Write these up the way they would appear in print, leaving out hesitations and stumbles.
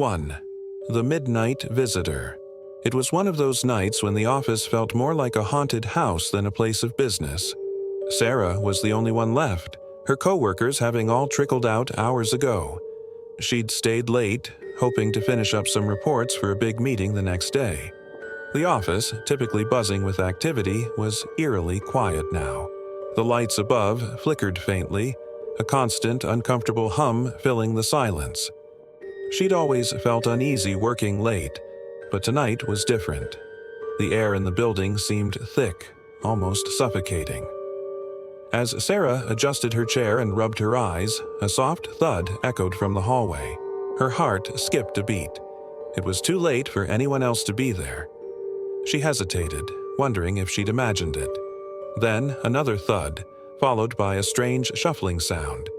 1. The Midnight Visitor. It was one of those nights when the office felt more like a haunted house than a place of business. Sarah was the only one left, her coworkers having all trickled out hours ago. She'd stayed late, hoping to finish up some reports for a big meeting the next day. The office, typically buzzing with activity, was eerily quiet now. The lights above flickered faintly, a constant, uncomfortable hum filling the silence. She'd always felt uneasy working late, but tonight was different. The air in the building seemed thick, almost suffocating. As Sarah adjusted her chair and rubbed her eyes, a soft thud echoed from the hallway. Her heart skipped a beat. It was too late for anyone else to be there. She hesitated, wondering if she'd imagined it. Then another thud, followed by a strange shuffling sound.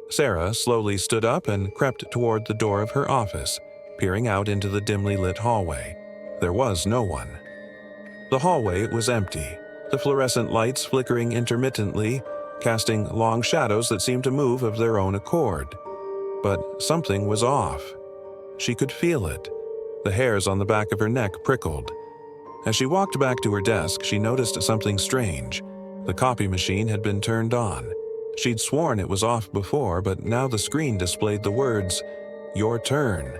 Sarah slowly stood up and crept toward the door of her office, peering out into the dimly lit hallway. There was no one. The hallway was empty, the fluorescent lights flickering intermittently, casting long shadows that seemed to move of their own accord. But something was off. She could feel it. The hairs on the back of her neck prickled. As she walked back to her desk, she noticed something strange. The copy machine had been turned on. She'd sworn it was off before, but now the screen displayed the words, "Your turn."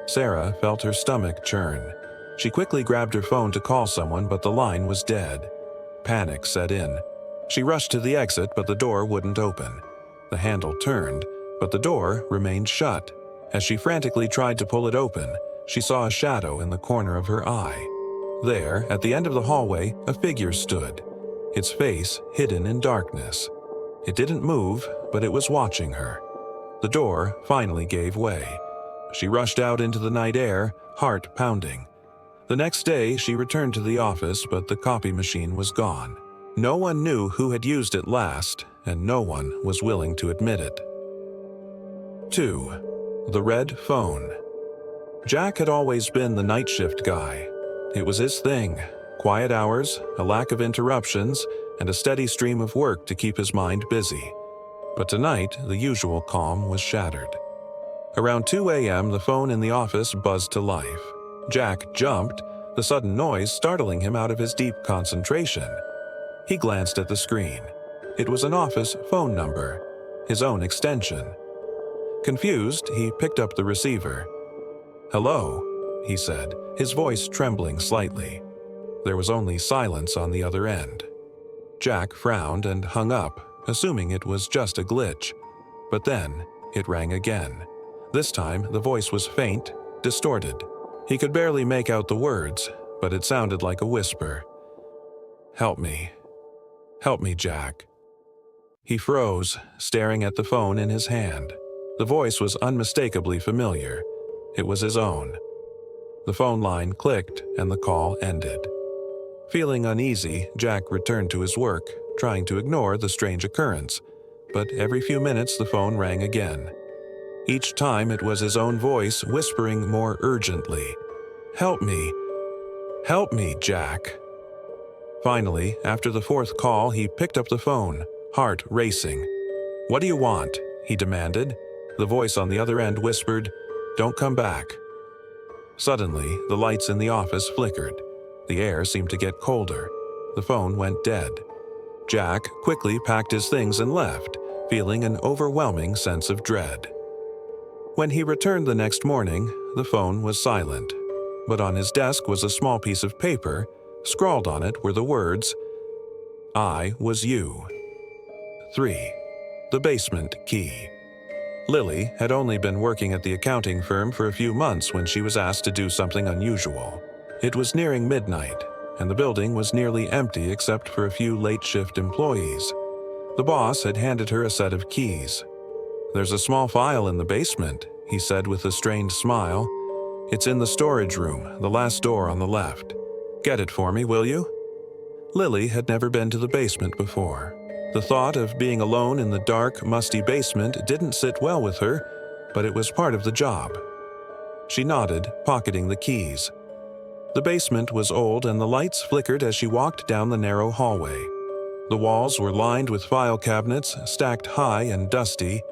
Sarah felt her stomach churn. She quickly grabbed her phone to call someone, but the line was dead. Panic set in. She rushed to the exit, but the door wouldn't open. The handle turned, but the door remained shut. As she frantically tried to pull it open, she saw a shadow in the corner of her eye. There, at the end of the hallway, a figure stood, its face hidden in darkness. It didn't move, but it was watching her. The door finally gave way. She rushed out into the night air, heart pounding. The next day, she returned to the office, but the copy machine was gone. No one knew who had used it last, and no one was willing to admit it. 2. The Red Phone. Jack had always been the night shift guy. It was his thing. Quiet hours, a lack of interruptions, and a steady stream of work to keep his mind busy. But tonight, the usual calm was shattered. Around 2 a.m., the phone in the office buzzed to life. Jack jumped, the sudden noise startling him out of his deep concentration. He glanced at the screen. It was an office phone number, his own extension. Confused, he picked up the receiver. "Hello," he said, his voice trembling slightly. There was only silence on the other end. Jack frowned and hung up, assuming it was just a glitch. But then, it rang again. This time, the voice was faint, distorted. He could barely make out the words, but it sounded like a whisper. "Help me. Help me, Jack." He froze, staring at the phone in his hand. The voice was unmistakably familiar. It was his own. The phone line clicked, and the call ended. Feeling uneasy, Jack returned to his work, trying to ignore the strange occurrence. But every few minutes the phone rang again. Each time it was his own voice whispering more urgently, "Help me. Help me, Jack." Finally, after the fourth call, he picked up the phone, heart racing. "What do you want?" he demanded. The voice on the other end whispered, "Don't come back." Suddenly, the lights in the office flickered. The air seemed to get colder. The phone went dead. Jack quickly packed his things and left, feeling an overwhelming sense of dread. When he returned the next morning, the phone was silent, but on his desk was a small piece of paper. Scrawled on it were the words, "I was you." 3. The Basement Key. Lily had only been working at the accounting firm for a few months when she was asked to do something unusual. It was nearing midnight, and the building was nearly empty except for a few late-shift employees. The boss had handed her a set of keys. "There's a small file in the basement," he said with a strained smile. "It's in the storage room, the last door on the left. Get it for me, will you?" Lily had never been to the basement before. The thought of being alone in the dark, musty basement didn't sit well with her, but it was part of the job. She nodded, pocketing the keys. The basement was old and the lights flickered as she walked down the narrow hallway. The walls were lined with file cabinets, stacked high and dusty.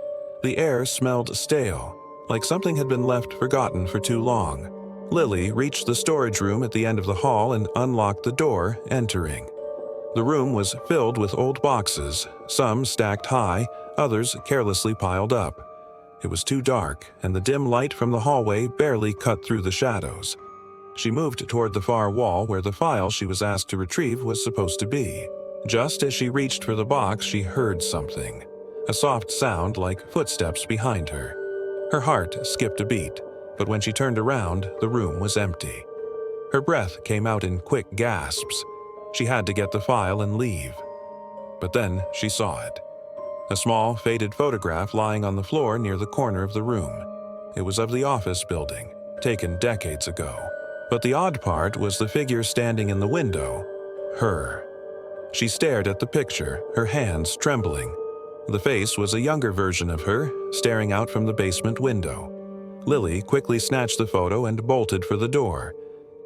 The air smelled stale, like something had been left forgotten for too long. Lily reached the storage room at the end of the hall and unlocked the door, entering. The room was filled with old boxes, some stacked high, others carelessly piled up. It was too dark, and the dim light from the hallway barely cut through the shadows. She moved toward the far wall where the file she was asked to retrieve was supposed to be. Just as she reached for the box, she heard something. A soft sound like footsteps behind her. Her heart skipped a beat, but when she turned around, the room was empty. Her breath came out in quick gasps. She had to get the file and leave. But then she saw it. A small, faded photograph lying on the floor near the corner of the room. It was of the office building, taken decades ago. But the odd part was the figure standing in the window. Her. She stared at the picture, her hands trembling. The face was a younger version of her, staring out from the basement window. Lily quickly snatched the photo and bolted for the door.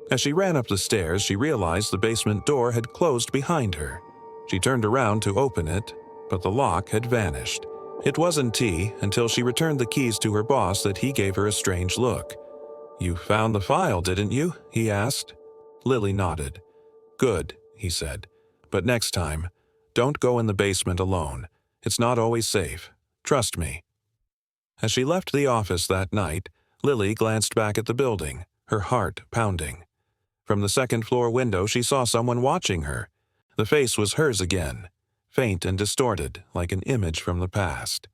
As she ran up the stairs, she realized the basement door had closed behind her. She turned around to open it, but the lock had vanished. It wasn't T until she returned the keys to her boss that he gave her a strange look. "You found the file, didn't you?" he asked. Lily nodded. "Good," he said. "But next time, don't go in the basement alone. It's not always safe. Trust me." As she left the office that night, Lily glanced back at the building, her heart pounding. From the second-floor window, she saw someone watching her. The face was hers again, faint and distorted like an image from the past.